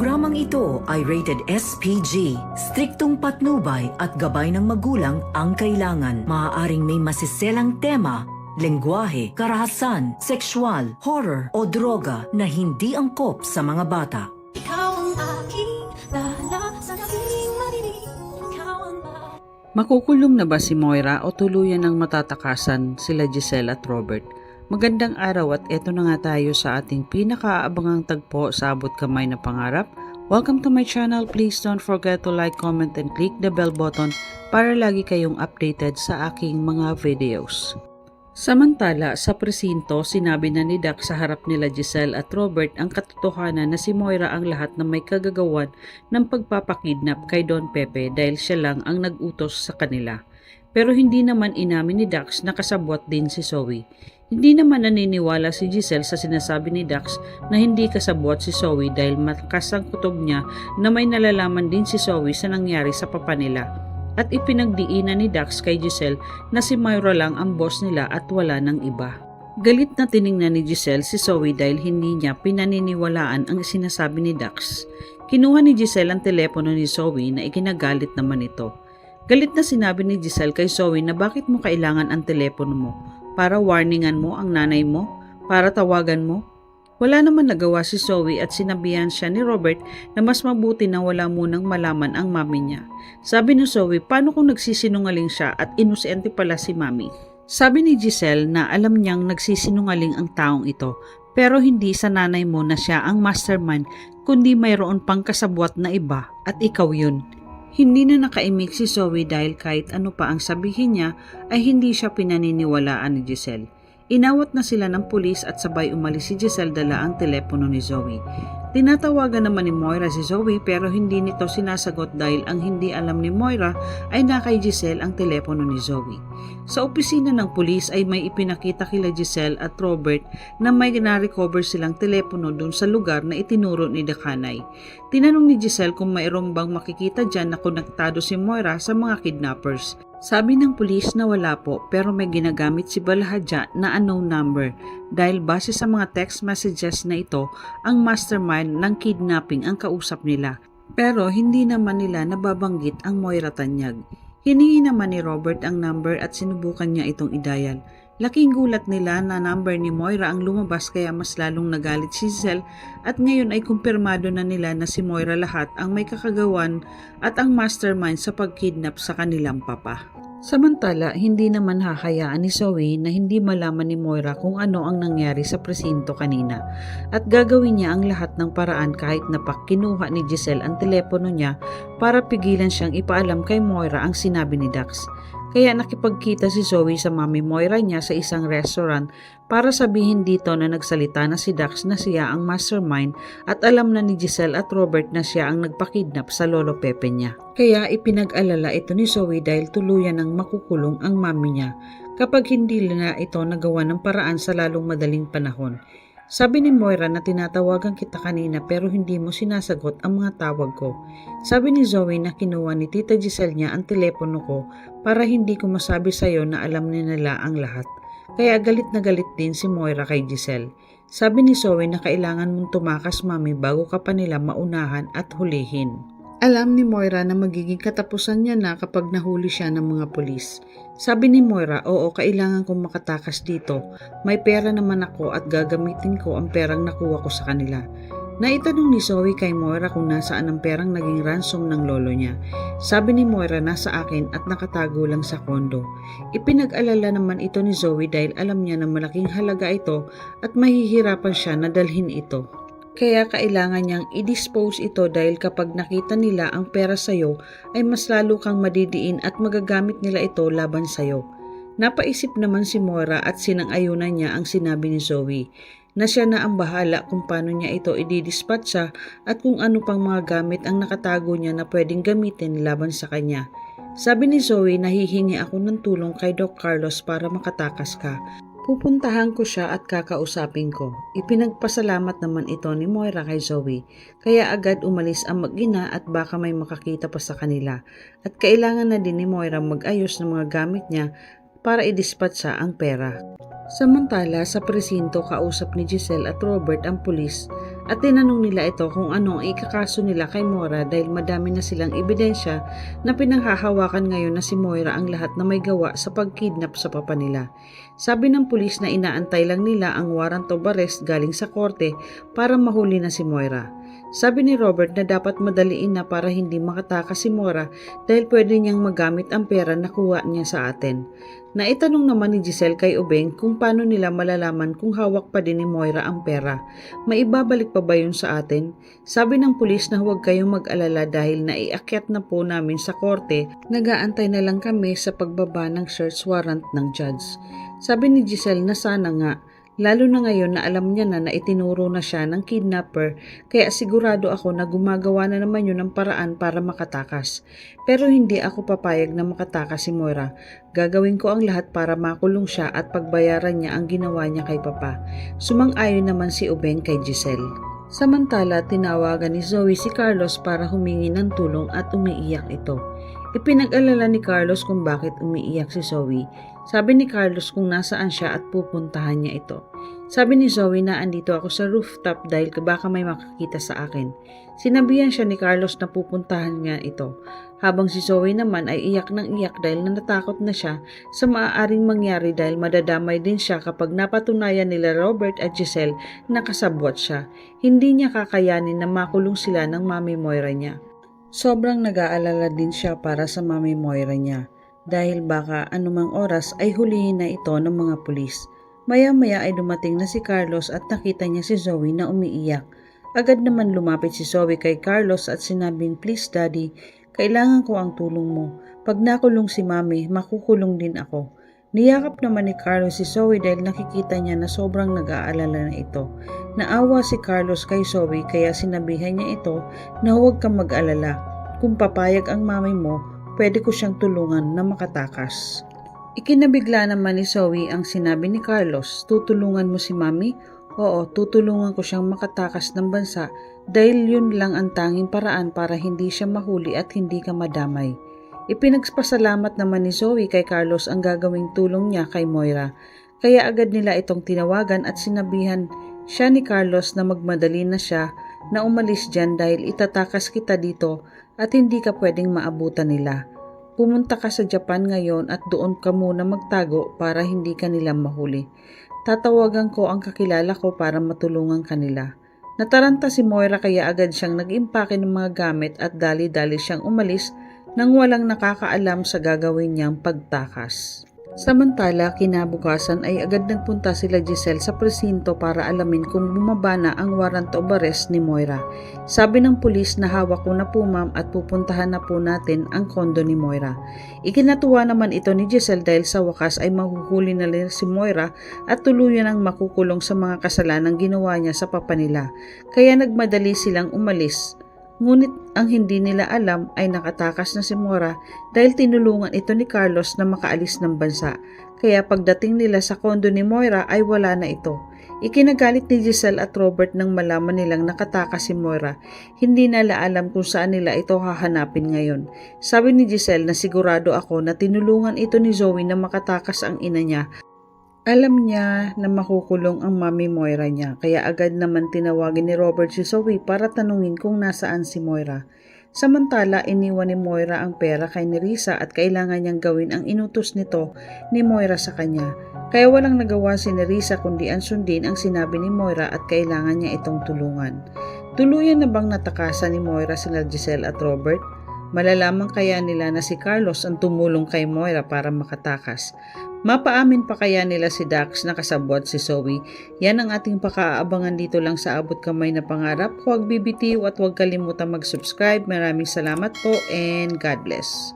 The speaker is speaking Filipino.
programang ito ay rated SPG. Striktong patnubay at gabay ng magulang ang kailangan. Maaaring may masiselang tema, lengguwahe, karahasan, sexual, horror o droga na hindi angkop sa mga bata. Ikaw ang aking dala sa gabing marinig. Ikaw ang Makukulong na ba si Moira o tuluyan ng matatakasan sila Giselle at Robert? Magandang araw at eto na nga tayo sa ating pinakaabangang tagpo sa abot kamay na pangarap. Welcome to my channel. Please don't forget to like, comment, and click the bell button para lagi kayong updated sa aking mga videos. Samantala, sa presinto, sinabi na ni Doc sa harap nila Giselle at Robert ang katotohanan na si Moira ang lahat na may kagagawan ng pagpapakidnap kay Don Pepe dahil siya lang ang nag-utos sa kanila. Pero hindi naman inamin ni Dax na kasabwat din si Zoe. Hindi naman naniniwala si Giselle sa sinasabi ni Dax na hindi kasabwat si Zoe dahil makasangkutob niya na may nalalaman din si Zoe sa nangyari sa papa nila. At ipinagdiinan ni Dax kay Giselle na si Moira lang ang boss nila at wala ng iba. Galit na tiningnan ni Giselle si Zoe dahil hindi niya pinaniniwalaan ang sinasabi ni Dax. Kinuha ni Giselle ang telepono ni Zoe na ikinagalit naman ito. Galit na sinabi ni Giselle kay Zoe na bakit mo kailangan ang telepono mo? Para warningan mo ang nanay mo? Para tawagan mo? Wala naman nagawa si Zoe at sinabihan siya ni Robert na mas mabuti na wala munang malaman ang mami niya. Sabi ni Zoe, paano kung nagsisinungaling siya at inosente pala si mami? Sabi ni Giselle na alam niyang nagsisinungaling ang taong ito, pero hindi sa nanay mo na siya ang mastermind kundi mayroon pang kasabwat na iba at ikaw yun. Hindi na nakaimik si Zoe dahil kahit ano pa ang sabihin niya ay hindi siya pinaniniwalaan ni Giselle. Inawat na sila ng pulis at sabay umalis si Giselle dala ang telepono ni Zoe. Tinatawagan naman ni Moira si Zoe pero hindi nito sinasagot dahil ang hindi alam ni Moira ay nakay Giselle ang telepono ni Zoe. Sa opisina ng pulis ay may ipinakita kila Giselle at Robert na may na-recover silang telepono dun sa lugar na itinuro ni Dakanay. Tinanong ni Giselle kung mayroong bang makikita dyan na konektado si Moira sa mga kidnappers. Sabi ng pulis na wala po pero may ginagamit si Balahadja na unknown number dahil base sa mga text messages na ito ang mastermind ng kidnapping ang kausap nila. Pero hindi naman nila nababanggit ang Moira Tanyag. Hiningi naman ni Robert ang number at sinubukan niya itong i-dial. Laking gulat nila na number ni Moira ang lumabas kaya mas lalong nagalit si Giselle at ngayon ay kumpirmado na nila na si Moira lahat ang may kakagawan at ang mastermind sa pagkidnap sa kanilang papa. Samantala, hindi naman hahayaan ni Zoe na hindi malaman ni Moira kung ano ang nangyari sa presinto kanina at gagawin niya ang lahat ng paraan kahit na kinuha ni Giselle ang telepono niya para pigilan siyang ipaalam kay Moira ang sinabi ni Dax. Kaya nakipagkita si Zoe sa mami Moira niya sa isang restaurant para sabihin dito na nagsalita na si Dax na siya ang mastermind at alam na ni Giselle at Robert na siya ang nagpakidnap sa lolo Pepe niya. Kaya ipinag-alala ito ni Zoe dahil tuluyan ng makukulong ang mami niya kapag hindi na ito nagawa ng paraan sa lalong madaling panahon. Sabi ni Moira na tinatawagan kita kanina pero hindi mo sinasagot ang mga tawag ko. Sabi ni Zoe na kinuha ni Tita Giselle niya ang telepono ko para hindi ko masabi sa'yo na alam nila ang lahat. Kaya galit na galit din si Moira kay Giselle. Sabi ni Zoe na kailangan mong tumakas mami bago ka pa nila maunahan at hulihin. Alam ni Moira na magiging katapusan niya na kapag nahuli siya ng mga pulis. Sabi ni Moira, oo, kailangan kong makatakas dito. May pera naman ako at gagamitin ko ang perang nakuha ko sa kanila. Naitanong ni Zoe kay Moira kung nasaan ang perang naging ransom ng lolo niya. Sabi ni Moira, nasa akin at nakatago lang sa kondo. Ipinag-alala naman ito ni Zoe dahil alam niya na malaking halaga ito at mahihirapan siya na dalhin ito. Kaya kailangan niyang i-dispose ito dahil kapag nakita nila ang pera sa'yo ay mas lalo kang madidiin at magagamit nila ito laban sa'yo. Napaisip naman si Moira at sinang-ayunan niya ang sinabi ni Zoe na siya na ang bahala kung paano niya ito i-dispatcha at kung ano pang mga gamit ang nakatago niya na pwedeng gamitin laban sa kanya. Sabi ni Zoe, nahihingi ako ng tulong kay Doc Carlos para makatakas ka. Pupuntahan ko siya at kakausapin ko. Ipinagpasalamat naman ito ni Moira kay Zoe, kaya agad umalis ang mag-ina at baka may makakita pa sa kanila. At kailangan na din ni Moira mag-ayos ng mga gamit niya para idispatsa ang pera. Samantala sa presinto, kausap ni Giselle at Robert ang pulis at tinanong nila ito kung ano ang ikakaso nila kay Moira dahil madami na silang ebidensya na pinanghahawakan ngayon na si Moira ang lahat na may gawa sa pagkidnap sa papa nila. Sabi ng pulis na inaantay lang nila ang warrant of arrest galing sa korte para mahuli na si Moira. Sabi ni Robert na dapat madaliin na para hindi makatakas si Moira dahil pwede niyang magamit ang pera na kuha niya sa atin. Naitanong naman ni Giselle kay Ubeng kung paano nila malalaman kung hawak pa din ni Moira ang pera. Maibabalik pa ba yun sa atin? Sabi ng pulis na huwag kayong mag-alala dahil naiakyat na po namin sa korte. Nagaantay na lang kami sa pagbaba ng search warrant ng judge. Sabi ni Giselle na sana nga. Lalo na ngayon na alam niya na itinuro na siya ng kidnapper kaya sigurado ako na gumagawa na naman yun ng paraan para makatakas. Pero hindi ako papayag na makatakas si Moira. Gagawin ko ang lahat para makulong siya at pagbayaran niya ang ginawa niya kay Papa. Sumang-ayon naman si Ubeng kay Giselle. Samantala, tinawagan ni Zoe si Carlos para humingi ng tulong at umiiyak ito. Ipinag-alala ni Carlos kung bakit umiiyak si Zoe. Sabi ni Carlos kung nasaan siya at pupuntahan niya ito. Sabi ni Zoe na andito ako sa rooftop dahil baka may makakita sa akin. Sinabihan siya ni Carlos na pupuntahan niya ito. Habang si Zoe naman ay iyak ng iyak dahil natakot na siya sa maaaring mangyari dahil madadamay din siya kapag napatunayan nila Robert at Giselle na kasabwat siya. Hindi niya kakayanin na makulong sila ng Mami Moira niya. Sobrang nag-aalala din siya para sa Mami Moira niya dahil baka anumang oras ay hulihin na ito ng mga pulis. Maya-maya ay dumating na si Carlos at nakita niya si Zoe na umiiyak. Agad naman lumapit si Zoe kay Carlos at sinabing, "Please Daddy, kailangan ko ang tulong mo. Pag nakulong si Mami, makukulong din ako." Niyakap naman ni Carlos si Zoe dahil nakikita niya na sobrang nag-aalala na ito. Naawa si Carlos kay Zoe kaya sinabihan niya ito na huwag kang mag-alala. Kung papayag ang mami mo, pwede ko siyang tulungan na makatakas. Ikinabigla naman ni Zoe ang sinabi ni Carlos, "Tutulungan mo si Mami?" "Oo, tutulungan ko siyang makatakas ng bansa dahil yun lang ang tanging paraan para hindi siya mahuli at hindi ka madamay." Ipinagpasalamat naman ni Zoe kay Carlos ang gagawing tulong niya kay Moira. Kaya agad nila itong tinawagan at sinabihan siya ni Carlos na magmadali na siya na umalis dyan dahil itatakas kita dito at hindi ka pwedeng maabutan nila. Pumunta ka sa Japan ngayon at doon ka muna magtago para hindi ka nila mahuli. Tatawagan ko ang kakilala ko para matulungan kanila. Nataranta si Moira kaya agad siyang nag-impake ng mga gamit at dali-dali siyang umalis nang walang nakakaalam sa gagawin niyang pagtakas. Samantala, kinabukasan ay agad nagpunta sila Giselle sa presinto para alamin kung bumaba na ang warrant of arrest ni Moira. Sabi ng pulis na hawak ko na po ma'am at pupuntahan na po natin ang kondo ni Moira. Ikinatuwa naman ito ni Giselle dahil sa wakas ay mahuhuli na rin si Moira at tuluyan ang makukulong sa mga kasalanang ginawa niya sa papa nila. Kaya nagmadali silang umalis. Ngunit ang hindi nila alam ay nakatakas na si Moira dahil tinulungan ito ni Carlos na makaalis ng bansa. Kaya pagdating nila sa kondo ni Moira ay wala na ito. Ikinagalit ni Giselle at Robert nang malaman nilang nakatakas si Moira. Hindi nila alam kung saan nila ito hahanapin ngayon. Sabi ni Giselle na sigurado ako na tinulungan ito ni Zoe na makatakas ang ina niya. Alam niya na makukulong ang Mami Moira niya kaya agad naman tinawagin ni Robert si Zoe para tanungin kung nasaan si Moira. Samantala, iniwan ni Moira ang pera kay Nerissa at kailangan niyang gawin ang inutos nito ni Moira sa kanya. Kaya walang nagawa si Nerissa kundi sundin ang sinabi ni Moira at kailangan niya itong tulungan. Tuluyan na bang natakasan ni Moira sina Giselle at Robert? Malalaman kaya nila na si Carlos ang tumulong kay Moira para makatakas? Mapaamin pa kaya nila si Dax na kasabwat si Zoe? Yan ang ating pakaabangan dito lang sa Abot Kamay na Pangarap. Huwag bibitiw at huwag kalimutan mag-subscribe. Maraming salamat po and God bless.